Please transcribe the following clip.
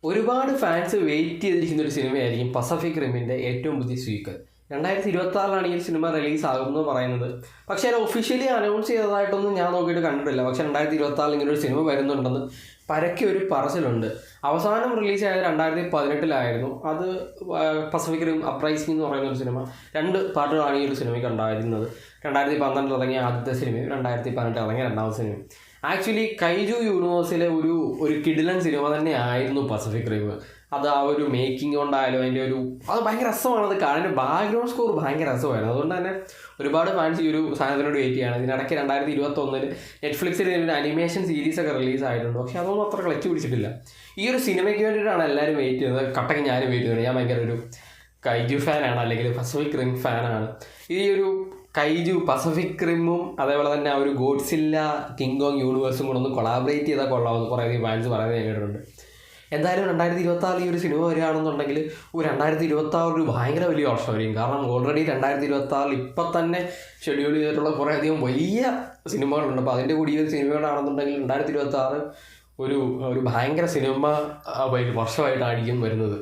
ഒരുപാട് fans wait ചെയ്തിരിക്കുന്ന ഒരു സിനിമയായിരിക്കും പസഫിക് റിമിൻ്റെ ഏറ്റവും പുതിയ സ്വീക്കർ. 2026 ഈ സിനിമ റിലീസ് ആകുമെന്ന് പറയുന്നത്. പക്ഷേ അത് ഒഫീഷ്യലി അനൗൺസ് ചെയ്തതായിട്ടൊന്നും ഞാൻ നോക്കിയിട്ട് കണ്ടിട്ടില്ല. പക്ഷേ 2026 ഇങ്ങനെ ഒരു സിനിമ വരുന്നുണ്ടെന്ന് പരക്കെ ഒരു പറച്ചിലുണ്ട്. അവസാനം റിലീസ് ആയത് 2018 അത് പസഫിക് റിം അപ്രൈസിംഗ് എന്ന് പറയുന്ന ഒരു സിനിമ. 2 പാർട്ടുകളാണ് ഈ ഒരു സിനിമയ്ക്ക് ഉണ്ടായിരുന്നത്. 2012 ഇറങ്ങിയ ആദ്യത്തെ സിനിമയും 2018 ഇറങ്ങിയ രണ്ടാമത്തെ സിനിമയും. ആക്ച്വലി കൈജു യൂണിവേഴ്സിലെ ഒരു കിടിലൻ സിനിമ തന്നെ ആയിരുന്നു പസഫിക് റിം. അത് ആ ഒരു മേക്കിംഗ് കൊണ്ടായാലും അതിൻ്റെ അത് ഭയങ്കര രസമാണ്. അത് കാണാൻ ബാക്ക്ഗ്രൗണ്ട് സ്കോർ ഭയങ്കര രസമായിരുന്നു. അതുകൊണ്ട് തന്നെ ഒരുപാട് ഫാൻസ് ഈ ഒരു സാധനത്തിനോട് വെയിറ്റ് ചെയ്യാണ്. ഇതിനിടയ്ക്ക് 2021 നെറ്റ്ഫ്ലിക്സിൽ ഒരു അനിമേഷൻ സീരീസൊക്കെ റിലീസ് ആയിട്ടുണ്ട്. പക്ഷേ അതൊന്നും അത്ര ക്ലച്ച് പിടിച്ചിട്ടില്ല. ഈ ഒരു സിനിമയ്ക്ക് വേണ്ടിയിട്ടാണ് എല്ലാവരും വെയിറ്റ് ചെയ്യുന്നത്. കട്ടയ്ക്ക് ഞാനും വെയിറ്റ് ചെയ്യുന്നത്. ഞാൻ ഭയങ്കര ഒരു കൈജു ഫാനാണ്, അല്ലെങ്കിൽ പസഫിക് റിം ഫാനാണ്. ഈ ഒരു കൈജു പസഫിക് റിമ്മും അതേപോലെ തന്നെ ആ ഒരു ഗോഡ്സില്ല കിങ് കോങ് യൂണിവേഴ്സും കൂടെ ഒന്ന് കൊളാബറേറ്റ് ചെയ്താൽ കൊള്ളാമെന്ന് കുറേയധികം ഫാൻസ് പറയുന്നത് ഞാൻ കേട്ടിട്ടുണ്ട്. എന്തായാലും 2026 ഈ ഒരു സിനിമ വരികയാണെന്നുണ്ടെങ്കിൽ 2026 ഒരു ഭയങ്കര വലിയ വർഷമായിരിക്കും. കാരണം ഓൾറെഡി 2026 ഇപ്പം തന്നെ ഷെഡ്യൂൾ ചെയ്തിട്ടുള്ള കുറേയധികം വലിയ സിനിമകളുണ്ട്. അപ്പോൾ അതിൻ്റെ കൂടി ഈ ഒരു സിനിമകളാണെന്നുണ്ടെങ്കിൽ 2026 ഒരു ഭയങ്കര സിനിമ വർഷമായിട്ടായിരിക്കും വരുന്നത്.